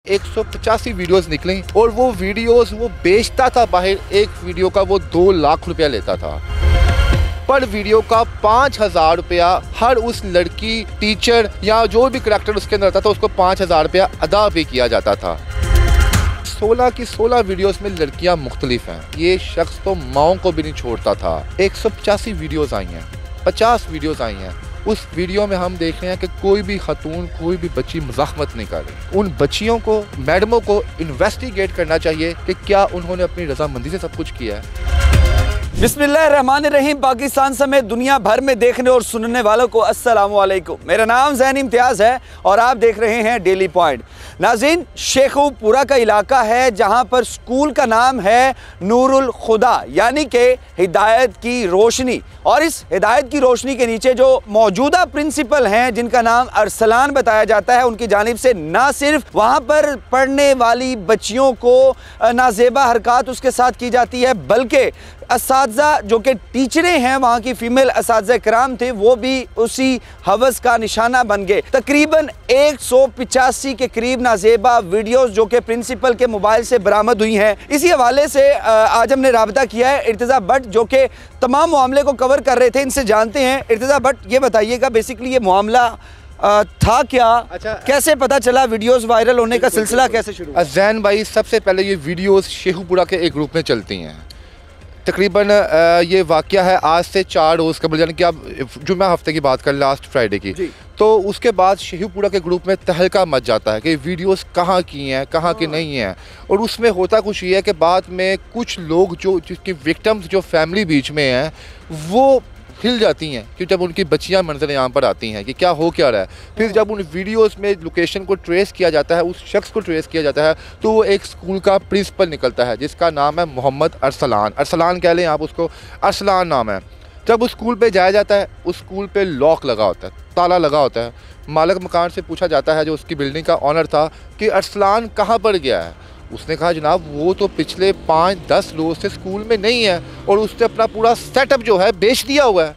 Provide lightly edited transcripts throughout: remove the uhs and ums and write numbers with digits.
185 videos निकली और वो वीडियोस वो बेचता था बाहर। एक वीडियो का वो 2 लाख रुपया लेता था। पर वीडियो का 5,000 रुपया हर उस लड़की, टीचर या जो भी करैक्टर उसके अंदर रहता था उसको 5,000 रुपया अदा भी किया जाता था। 16 की 16 वीडियोस में लड़कियां मुख्तलिफ हैं। ये शख्स तो माओं को भी नहीं छोड़ता था। 185 वीडियोस आई हैं, 50 वीडियोस आई हैं। उस वीडियो में हम देख रहे हैं कि कोई भी खतून, कोई भी बच्ची मज़ाहमत नहीं कर रही। उन बच्चियों को, मैडमों को इन्वेस्टिगेट करना चाहिए कि क्या उन्होंने अपनी रजामंदी से सब कुछ किया है। बिस्मिल्लाहिर्रहमानिर्रहीम। पाकिस्तान समेत दुनिया भर में देखने और सुनने वालों को अस्सलाम वालेकुम। मेरा नाम ज़ैन इम्तियाज़ है और आप देख रहे हैं डेली पॉइंट। नाज़रीन, शेखुपुरा का इलाका है जहां पर स्कूल का नाम है नूरुल खुदा, यानी कि हिदायत की रोशनी। और इस हिदायत की रोशनी के नीचे जो मौजूदा प्रिंसिपल हैं, जिनका नाम अरसलान बताया जाता है, उनकी जानिब से ना सिर्फ वहाँ पर पढ़ने वाली बच्चियों को नाजेबा हरकत उसके साथ की जाती है, बल्कि असातिज़ा जो कि टीचरें हैं, वहाँ की फ़ीमेल असातिज़ा कराम थे, वो भी उसी हवस का निशाना बन गए। तकरीबन 185 के करीब नाजेबा वीडियोस जो कि प्रिंसिपल के मोबाइल से बरामद हुई हैं। इसी हवाले से आज हमने राबता किया है इर्तिज़ा भट्ट, जो कि तमाम मामले को कवर कर रहे थे। इनसे जानते हैं। इर्तिज़ा भट्ट, ये बताइएगा बेसिकली ये मामला था क्या? अच्छा, कैसे पता चला? वीडियोस वायरल होने का सिलसिला कैसे शुरू हुआ? जैन भाई, सबसे पहले ये वीडियोस शेखुपुरा के एक ग्रुप में चलती हैं। तकरीबन ये वाक़या है आज से 4 रोज़ कबल, यानी कि आप जुम्मा हफ्ते की बात कर, लास्ट फ्राइडे की। तो उसके बाद शेखुपुरा के ग्रुप में तहलका मच जाता है कि वीडियोस कहाँ की हैं, कहाँ की नहीं हैं। और उसमें होता कुछ ये है कि बाद में कुछ लोग जो जिसकी विक्टिम्स जो फैमिली बीच में हैं वो हिल जाती हैं कि जब उनकी बच्चियां मंजर यहाँ पर आती हैं कि क्या हो क्या रहा है। फिर जब उन वीडियोस में लोकेशन को ट्रेस किया जाता है, उस शख्स को ट्रेस किया जाता है, तो वो एक स्कूल का प्रिंसिपल निकलता है जिसका नाम है मोहम्मद अरसलान। अरसलान कह लें आप उसको, अरसलान नाम है। जब उस स्कूल पे जाया जाता है, उस स्कूल पे लॉक लगा होता है, ताला लगा होता है। मालिक मकान से पूछा जाता है, जो उसकी बिल्डिंग का ऑनर था, कि अरसलान कहाँ पर गया है। उसने कहा, जनाब वो तो पिछले 5-10 रोज से स्कूल में नहीं है और उसने अपना पूरा सेटअप जो है बेच दिया हुआ है।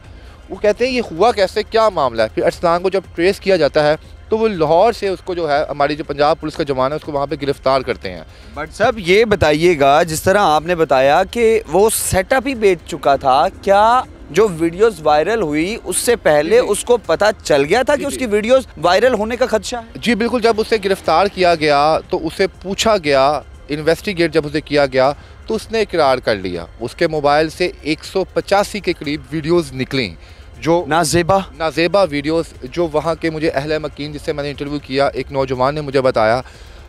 वो कहते हैं ये हुआ कैसे, क्या मामला है। फिर अरसलान को जब ट्रेस किया जाता है तो वो लाहौर से उसको जो है, हमारी जो पंजाब पुलिस का जवान है, उसको वहाँ पे गिरफ्तार करते हैं। बट साहब ये बताइएगा, जिस तरह आपने बताया कि वो सेटअप ही बेच चुका था, क्या जो वीडियोस वायरल हुई उससे पहले उसको पता चल गया था कि उसकी वीडियोस वायरल होने का खदशा है? जी बिल्कुल। जब उसे गिरफ्तार किया गया तो उसे पूछा गया, इन्वेस्टिगेट जब उसे किया गया तो उसने इकरार कर लिया। उसके मोबाइल से 185 के करीब वीडियोस निकली जो नाजेबा वीडियोस, जो वहाँ के मुझे अहले मकीन जिससे मैंने इंटरव्यू किया, एक नौजवान ने मुझे बताया।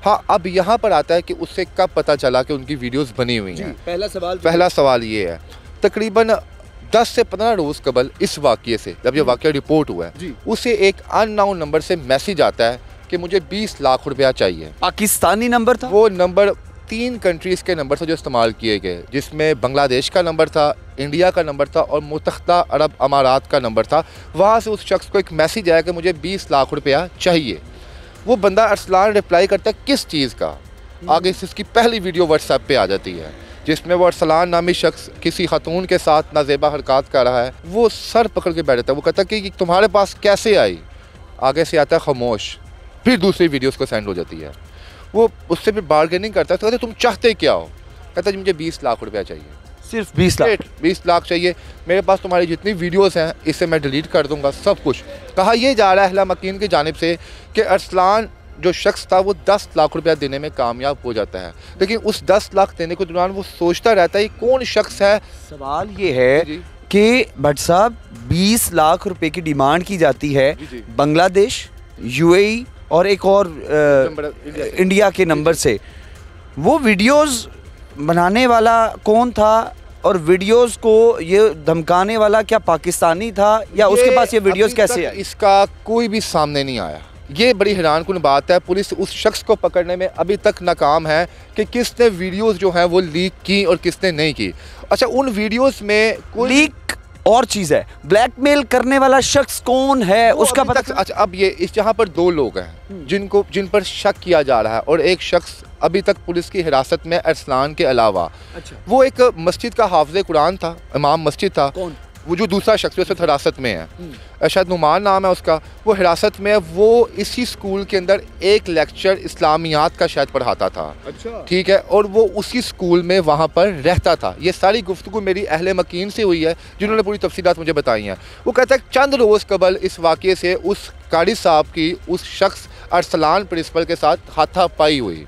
हाँ, अब यहाँ पर आता है कि उससे कब पता चला कि उनकी वीडियोस बनी हुई हैं। पहला सवाल ये है, तकरीबन 10 से 15 रोज़ कबल इस वाक़ये से, जब ये वाक़या रिपोर्ट हुआ है, उसे एक अननोन नंबर से मैसेज आता है कि मुझे 20 लाख रुपया चाहिए। पाकिस्तानी नंबर था वो? नंबर 3 कंट्रीज़ के नंबर थे जो इस्तेमाल किए गए, जिसमें बांग्लादेश का नंबर था, इंडिया का नंबर था और मुत्तहदा अरब अमारात का नंबर था। वहाँ से उस शख्स को एक मैसेज आया कि मुझे 20 लाख रुपया चाहिए। वो बंदा अरसलान रिप्लाई करता है किस चीज़ का। आगे से उसकी पहली वीडियो व्हाट्सएप पे आ जाती है जिसमें वो अरसलान नामी शख्स किसी खतून के साथ नाजेबा हरकत कर रहा है। वो सर पकड़ के बैठ जाता है। वो कहता है कि तुम्हारे पास कैसे आई। आगे से आता है खामोश। फिर दूसरी वीडियोस को सेंड हो जाती है। वो उससे फिर बार्गेनिंग करता है। तो कहते तुम चाहते क्या हो? कहता है मुझे 20 लाख रुपया चाहिए। सिर्फ 20 लाख चाहिए। मेरे पास तुम्हारी जितनी वीडियोस हैं इससे मैं डिलीट कर दूंगा सब कुछ। कहा यह जा रहा है अहले मकीन की जानिब से कि अरसलान जो शख्स था वो 10 लाख रुपया देने में कामयाब हो जाता है, लेकिन उस 10 लाख देने के दौरान वो सोचता रहता है कौन शख्स है। सवाल ये है कि भट्ट साहब, 20 लाख रुपए की डिमांड की जाती है बांग्लादेश, यूएई और एक और इंडिया के नंबर से। वो वीडियोस बनाने वाला कौन था और वीडियोस को ये धमकाने वाला क्या पाकिस्तानी था या उसके पास ये वीडियोस कैसे आए? इसका कोई भी सामने नहीं आया। ये बड़ी हैरानकुन बात है। पुलिस उस शख्स को पकड़ने में अभी तक नाकाम है कि किसने वीडियोस जो हैं वो लीक की और किसने नहीं की। अच्छा, उन वीडियोस में कोई लीक और चीज़ है, ब्लैकमेल करने वाला शख्स कौन है उसका पता। अच्छा, अब ये इस यहाँ पर 2 लोग हैं जिन पर शक किया जा रहा है और एक शख्स अभी तक पुलिस की हिरासत में अरसलान के अलावा। अच्छा। वो एक मस्जिद का हाफिज़ कुरान था, इमाम मस्जिद था। वो जो दूसरा शख्स है हिरासत में है, शायद नुमान नाम है उसका, वो हिरासत में है। वो इसी स्कूल के अंदर एक लेक्चर इस्लामियात का शायद पढ़ाता था। अच्छा। ठीक है, और वो उसी स्कूल में वहाँ पर रहता था। ये सारी गुफ्तगू मेरी अहले मकीन से हुई है जिन्होंने पूरी तफसीलात मुझे बताई हैं। वो कहता है चंद रोज़ कबल इस वाक़े से उस कारी साहब की उस शख्स अरसलान प्रिंसिपल के साथ हाथापाई हुई।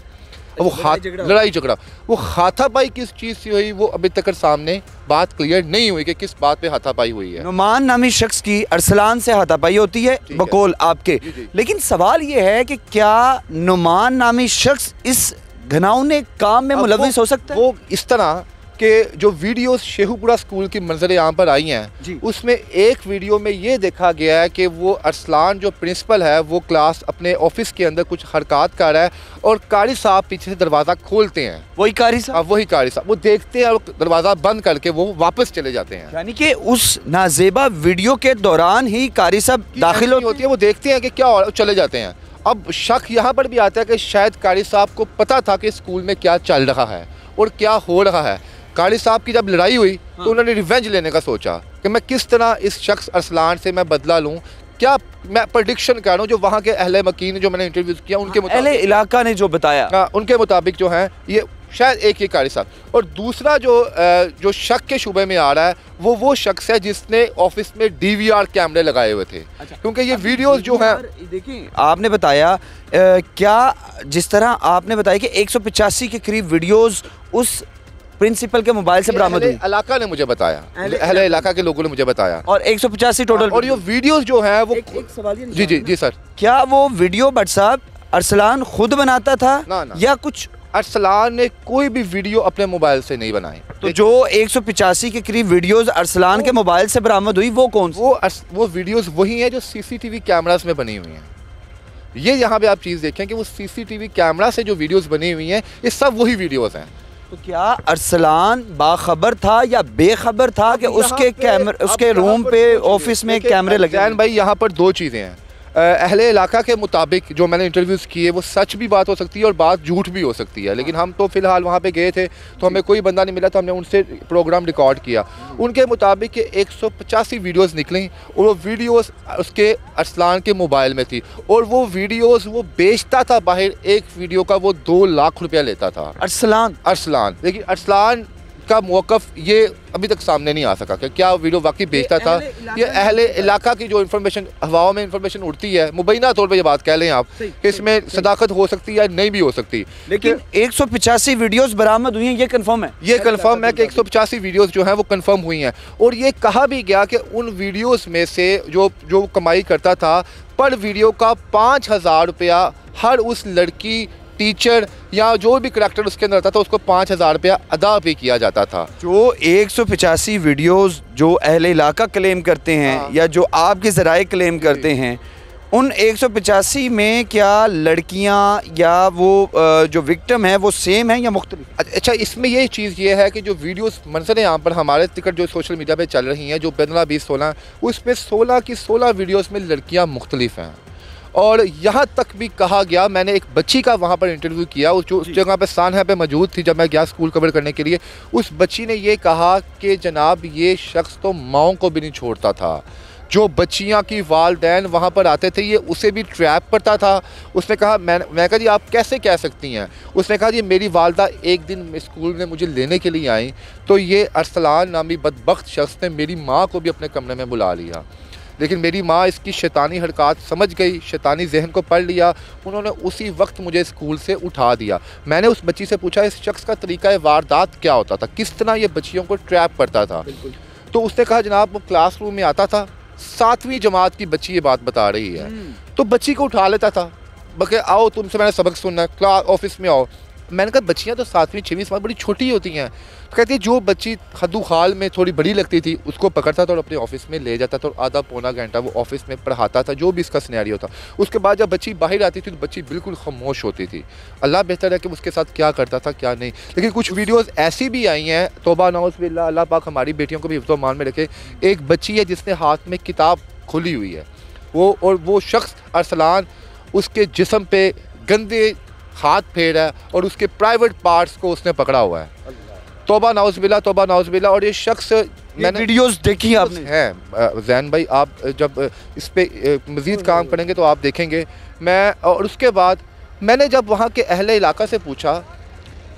वो लड़ाई झगड़ा, वो हाथापाई किस चीज़ से हुई वो अभी तक सामने बात क्लियर नहीं हुई कि किस बात पे हाथापाई हुई है। नुमान नामी शख्स की अरसलान से हाथापाई होती है बकौल आपके। लेकिन सवाल ये है कि क्या नुमान नामी शख्स इस घिनौने काम में मुलव्विस हो सकता है? वो इस तरह कि जो वीडियोस शेखुपुरा स्कूल की मंजर आम पर आई हैं, उसमें एक वीडियो में ये देखा गया है कि वो अरसलान जो प्रिंसिपल है वो क्लास अपने ऑफिस के अंदर कुछ हरकत कर रहा है और कारी साहब पीछे से दरवाज़ा खोलते हैं। वही कारी साहब? वही कारी साहब। वो देखते हैं और दरवाज़ा बंद करके वो वापस चले जाते हैं। यानी कि उस नाजेबा वीडियो के दौरान ही कारी साहब दाखिल होती है। वो देखते हैं कि क्या हो रहा है, चले जाते हैं। अब शक यहाँ पर भी आता है कि शायद कारी साहब को पता था कि स्कूल में क्या चल रहा है और क्या हो रहा है। कारी साहब की जब लड़ाई हुई तो उन्होंने रिवेंज लेने का सोचा कि मैं किस तरह इस शख्स अरसलान से मैं बदला लूँ। क्या मैं प्रेडिक्शन कर रहा हूँ, जो वहाँ के अहले मकीन जो मैंने इंटरव्यू किया उनके मुताबिक, अहले इलाका ने जो बताया उनके मुताबिक जो है ये शायद एक ही कारी साहब। और दूसरा जो शक के शुबे में आ रहा है वो शख्स है जिसने ऑफिस में DVR कैमरे लगाए हुए थे। अच्छा, क्योंकि ये वीडियोस जो हैं, देखिए आपने बताया क्या जिस तरह आपने बताया कि 185 के करीब वीडियोस उस प्रिंसिपल के मोबाइल से बरामद हुई। इलाका ने मुझे बताया, अहले इलाका के लोगों ने मुझे बताया। और 185 टोटल। और ये वीडियोस जो हैं वो एक सवाल जी जी जी सर, क्या वो वीडियो भट्ट साहब अरसलान खुद बनाता था ना या कुछ? अरसलान ने कोई भी वीडियो अपने मोबाइल से नहीं बनाई। तो जो 185 के करीब वीडियोस अरसलान के मोबाइल से बरामद हुई वो कौन सी? वो वीडियोस वही हैं जो CCTV कैमरास में बनी हुई हैं। ये यहाँ पे आप चीज़ देखें कि वो CCTV कैमरा से जो वीडियोस बनी हुई हैं ये सब वही वीडियोस हैं। तो क्या अरसलान बाखबर था या बेखबर था कि उसके रूम पे ऑफिस में कैमरे लगे? जैन भाई यहाँ पर दो चीज़ें हैं। अहले इलाका के मुताबिक जो मैंने इंटरव्यूज़ किए वो सच भी बात हो सकती है और बात झूठ भी हो सकती है। लेकिन हम तो फ़िलहाल वहाँ पे गए थे तो हमें कोई बंदा नहीं मिला, तो हमने उनसे प्रोग्राम रिकॉर्ड किया। उनके मुताबिक कि 185 वीडियोस निकली और वो वीडियोस उसके अरसलान के मोबाइल में थी और वो वीडियोस वो बेचता था बाहर। एक वीडियो का वो 2 लाख रुपया लेता था अरसलान। लेकिन अरसलान का मौक़िफ़ ये अभी तक सामने नहीं आ सका कि क्या वीडियो वाकई बेचता था। ये अहले इलाका की जो इन्फॉर्मेशन, हवाओं में इन्फॉर्मेशन उड़ती है, मुबैना तौर पे ये बात कह लें आप कि इसमें सदाकत हो सकती है या नहीं भी हो सकती। लेकिन 185 वीडियोस बरामद हुई हैं, ये कंफर्म है? ये कंफर्म है कि 185 वीडियोस जो हैं वो कंफर्म हुई हैं। और ये कहा भी गया कि उन वीडियोस में से जो कमाई करता था पर वीडियो का 5,000 रुपया हर उस लड़की, टीचर या जो भी करैक्टर उसके अंदर आता था उसको 5,000 रुपया अदा भी किया जाता था। जो 185 वीडियोस जो अहले इलाका क्लेम करते हैं या जो आपके ज़राए क्लेम करते हैं, उन 185 में क्या लड़कियां या वो जो विक्टिम है वो सेम है या मुख्तलिफ? अच्छा, इसमें ये चीज़ ये है कि जो वीडियोस मंजर यहाँ पर हमारे टिकट जो सोशल मीडिया पे चल रही हैं, जो 15-20-16, उसमें 16 की 16 वीडियोस में लड़कियाँ मुख्तलिफ हैं। और यहाँ तक भी कहा गया, मैंने एक बच्ची का वहाँ पर इंटरव्यू किया, उस जगह पे सानहा पे मौजूद थी जब मैं गया स्कूल कवर करने के लिए। उस बच्ची ने ये कहा कि जनाब ये शख्स तो माओं को भी नहीं छोड़ता था। जो बच्चियाँ की वालदैन वहाँ पर आते थे ये उसे भी ट्रैप करता था। उसने कहा, मैं कहा जी आप कैसे कह सकती हैं? उसने कहा जी मेरी वालदा एक दिन स्कूल में मुझे लेने के लिए आई तो ये अरसलान नामी बदबख्त शख्स ने मेरी माँ को भी अपने कमरे में बुला लिया, लेकिन मेरी माँ इसकी शैतानी हरकत समझ गई, शैतानी जहन को पढ़ लिया, उन्होंने उसी वक्त मुझे स्कूल से उठा दिया। मैंने उस बच्ची से पूछा इस शख्स का तरीका वारदात क्या होता था, किस तरह ये बच्चियों को ट्रैप करता था? तो उसने कहा जनाब वो क्लासरूम में आता था, 7वीं जमात की बच्ची ये बात बता रही है, तो बच्ची को उठा लेता था, बल्कि आओ तुमसे मैंने सबक सुनना है, क्लास ऑफिस में आओ। मैंने कहा बच्चियाँ तो 7वीं 6वीं जमात बड़ी छोटी होती हैं। तो कहती है जो बच्ची खद्दू खाल में थोड़ी बड़ी लगती थी उसको पकड़ता था और अपने ऑफिस में ले जाता था और आधा पौना घंटा वो ऑफिस में पढ़ाता था, जो भी इसका सिनेरियो था। उसके बाद जब बच्ची बाहर आती थी तो बच्ची बिल्कुल खामोश होती थी। अल्लाह बेहतर है कि उसके साथ क्या करता था क्या नहीं। लेकिन कुछ वीडियोज़ ऐसी भी आई हैं, तौबा नौज़ बिल्लाह, अल्लाह पाक हमारी बेटियों को भी हिफ्ज़ व अमान में रखे। एक बच्ची है जिसने हाथ में किताब खुली हुई है, वो शख्स अरसलान उसके जिस्म पे गंदे हाथ फेर है और उसके प्राइवेट पार्ट्स को उसने पकड़ा हुआ है। तौबा नाउज़बिल्लाह, तौबा नाउज़बिल्लाह। और ये शख्स मैंने वीडियोस देखी आपने? हैं जैन भाई, आप जब इस पे मज़ीद काम करेंगे तो आप देखेंगे। और उसके बाद मैंने जब वहाँ के अहले इलाका से पूछा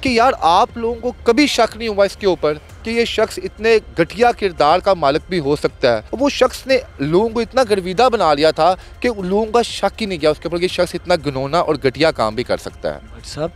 कि यार आप लोगों को कभी शक नहीं हुआ इसके ऊपर कि ये शख्स इतने घटिया किरदार का मालिक भी हो सकता है? वो शख्स ने लोगों को इतना गर्विदा बना लिया था कि लोगों का शक ही नहीं किया उसके ऊपर कि शख्स इतना घिनौना और घटिया काम भी कर सकता है। भाई साहब,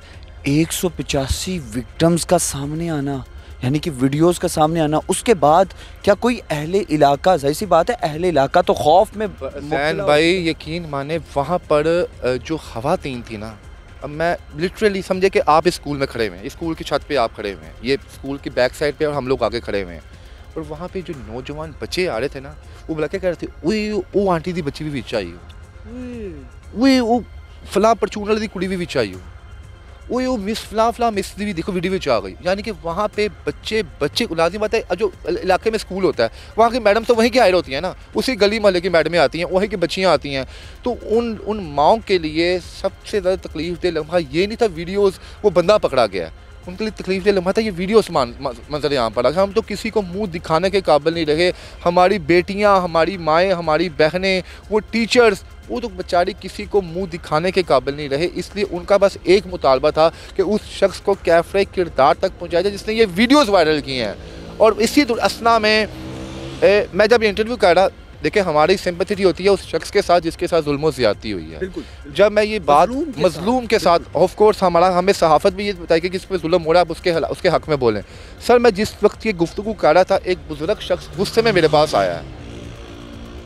185 विक्टिम्स का सामने आना, यानी कि वीडियोस का सामने आना, उसके बाद क्या कोई अहले इलाका, जाहिर सी बात है अहले इलाका तो खौफ में। जैन भाई यकीन माने वहाँ पर जो खवातीन थी ना, अब मैं लिटरली समझे कि आप इस स्कूल में खड़े हुए हैं, स्कूल की छत पे आप खड़े हुए हैं, ये स्कूल की बैक साइड पे और हम लोग आगे खड़े हुए हैं, और वहाँ पे जो नौजवान बच्चे आ रहे थे ना, वो बुला के कह रहे थे वो आंटी दी बच्ची भी विच आई हो, वो फलां परचून दी कुड़ी भी विच आई हो, वो मिस फलां मिस दी भी देखो वीडियो आ गई। यानी कि वहाँ पे बच्चे लाजिम बात है, जो इलाके में स्कूल होता है वहाँ की मैडम तो वहीं की हायर होती हैं ना, उसी गली मोहल्ले की मैडमें आती हैं, वहीं की बच्चियाँ आती हैं। तो उन माओं के लिए सबसे ज़्यादा तकलीफ दे लम्हा ये नहीं था वीडियोज़ वो बंदा पकड़ा गया, उनके लिए तकलीफ दे लम्हा था ये वीडियोस मंजर यहाँ पर। हम तो किसी को मुंह दिखाने के काबिल नहीं रहे, हमारी बेटियाँ, हमारी माएँ, हमारी बहनें, वो टीचर्स, वो तो बेचारी किसी को मुंह दिखाने के काबिल नहीं रहे। इसलिए उनका बस एक मुतालबा था कि उस शख्स को कैफरे किरदार तक पहुँचाया जाए जिसने ये वीडियोस वायरल किए हैं। और इसी असना में मैं जब ये इंटरव्यू कर रहा, देखिए हमारी सिंपैथी होती है उस शख्स के साथ जिसके साथ जुल्म और ज़्यादती हुई है। बिल्कुल। जब मैं ये बात मजलूम के साथ, ऑफ कोर्स हमें सहाफ़त भी ये बताई कि जिस पर जुल्म हो रहा है आप उसके हक़ में बोलें। सर मैं जिस वक्त ये गुफ्तगू कर रहा था, एक बुजुर्ग शख्स गुस्से में मेरे पास आया है।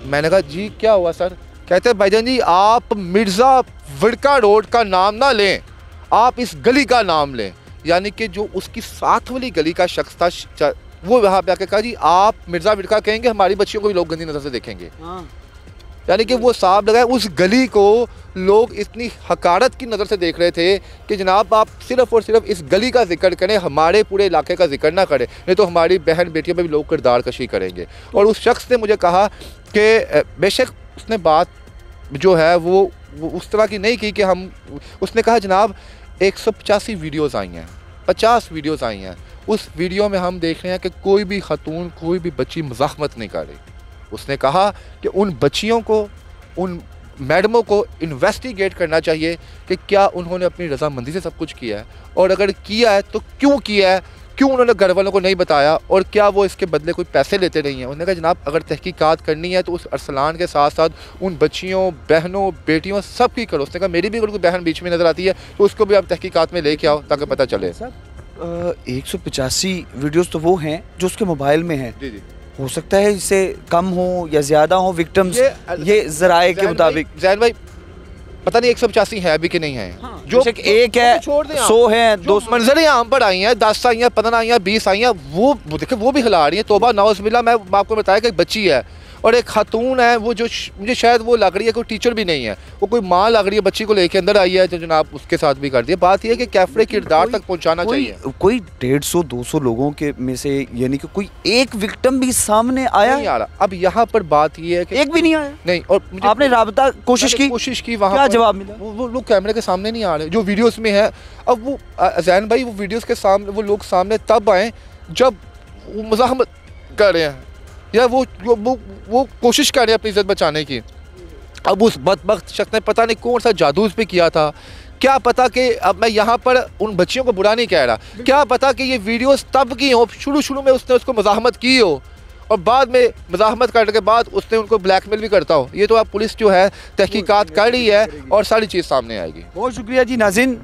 मैंने कहा जी क्या हुआ सर? कहते हैं भाईजान जी आप मिर्ज़ा विड़का रोड का नाम ना लें, आप इस गली का नाम लें। यानी कि जो उसकी साथ वाली गली का शख्स था, वो वहाँ पे आके कहा जी आप मिर्ज़ा विड़का कहेंगे हमारी बच्चियों को भी लोग गंदी नज़र से देखेंगे। यानी कि वो साहब लगाए उस गली को लोग इतनी हकारत की नज़र से देख रहे थे कि जनाब आप सिर्फ़ और सिर्फ इस गली का जिक्र करें, हमारे पूरे इलाके का जिक्र ना करें, नहीं तो हमारी बहन बेटियों पर भी लोग किरदार कशी करेंगे। और उस शख्स ने मुझे कहा कि बेशक उसने बात जो है वो उस तरह की नहीं की कि उसने कहा जनाब 185 वीडियोज़ आई हैं, 50 वीडियोज़ आई हैं, उस वीडियो में हम देख रहे हैं कि कोई भी खातून, कोई भी बच्ची मज़ाहमत नहीं कर रही। उसने कहा कि उन बच्चियों को, उन मैडमों को इन्वेस्टिगेट करना चाहिए कि क्या उन्होंने अपनी रज़ामंदी से सब कुछ किया है, और अगर किया है तो क्यों किया है, क्यों उन्होंने घर वालों को नहीं बताया, और क्या वो इसके बदले कोई पैसे लेते नहीं हैं। उन्होंने कहा जनाब अगर तहकीकात करनी है तो उस अरसलान के साथ साथ उन बच्चियों, बहनों, बेटियों सब की करो। उसने कहा मेरी भी अगर कोई बहन बीच में नज़र आती है तो उसको भी आप तहकीकात में लेके आओ ताकि पता चले। 185 वीडियोस तो वो हैं जो उसके मोबाइल में हैं। जी जी, हो सकता है इससे कम हो या ज़्यादा हो विक्टिम्स, ये ज़राए के मुताबिक। जैन भाई पता नहीं 185 है अभी कि नहीं है। हाँ, जो एक है, 100 है, 200 मंजरें आम पर आई हैं, 10 आई हैं, 15 आई हैं, 20 आई हैं, वो देखिए वो भी हिला रही है। तौबा नाउज़बिल्लाह, मैं आपको बताया कि एक बच्ची है और एक खातून है, वो जो मुझे शायद वो लग रही है कोई टीचर भी नहीं है, वो कोई माँ लग रही है, बच्ची को लेके अंदर आई है तो जनाब उसके साथ भी कर दिया। बात यह है कि कैफरे किरदार तक पहुंचाना चाहिए। कोई 150-200 लोगों के में से यानी कि कोई एक विक्टिम भी सामने आया नहीं आ रहा। अब यहाँ पर बात यह है कि एक भी नहीं आया। नहीं, और आपने राबता कोशिश की, वहाँ क्या जवाब मिला? वो लोग कैमरे के सामने नहीं आ रहे जो वीडियोस में है। अब वो जैन भाई वो वीडियोस के सामने वो लोग सामने तब आए जब वो मज़ाहमत कर रहे हैं या वो कोशिश कर रहे हैं अपनी इज्जत बचाने की। अब उस बदबख्त शख्स ने पता नहीं कौन सा जादू उस पे किया था, क्या पता कि अब मैं यहाँ पर उन बच्चियों को बुरा नहीं कह रहा, क्या पता कि ये वीडियोस तब की हो, शुरू में उसने उसको मज़ाहमत की हो और बाद में मज़ाहमत करने के बाद उसने उनको ब्लैकमेल भी करता हो। ये तो अब पुलिस जो है तहकीकात कर रही है और सारी चीज़ सामने आएगी। बहुत शुक्रिया जी। नाज़रीन,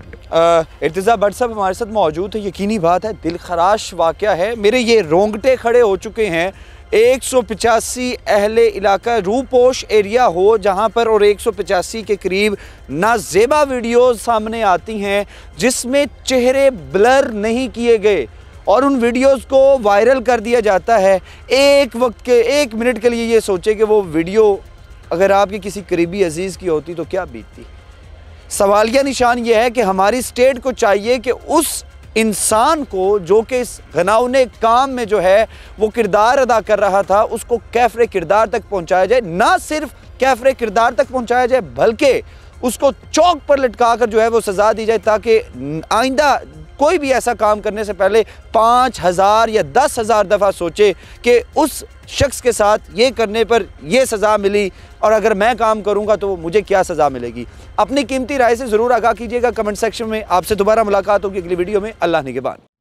इर्तिज़ा भट्ट साहब हमारे साथ मौजूद है। यकीनी बात है दिल खराश वाक़या है, मेरे ये रोंगटे खड़े हो चुके हैं। 185 अहले इलाका रूपोश एरिया हो जहां पर, और 185 के करीब नाजेबा वीडियोस सामने आती हैं जिसमें चेहरे ब्लर नहीं किए गए और उन वीडियोस को वायरल कर दिया जाता है। एक वक्त के 1 मिनट के लिए ये सोचे कि वो वीडियो अगर आपके किसी करीबी अजीज़ की होती तो क्या बीतती। सवालिया निशान ये है कि हमारी स्टेट को चाहिए कि उस इंसान को जो कि इस घिनौने काम में जो है वो किरदार अदा कर रहा था उसको कैफरे किरदार तक पहुंचाया जाए। ना सिर्फ कैफरे किरदार तक पहुंचाया जाए बल्कि उसको चौक पर लटका कर जो है वो सज़ा दी जाए ताकि आइंदा कोई भी ऐसा काम करने से पहले 5000 या 10,000 दफ़ा सोचे कि उस शख्स के साथ ये करने पर ये सज़ा मिली और अगर मैं काम करूंगा तो मुझे क्या सज़ा मिलेगी। अपनी कीमती राय से ज़रूर आगाह कीजिएगा कमेंट सेक्शन में। आपसे दोबारा मुलाकात होगी अगली वीडियो में। अल्लाह निगहबान।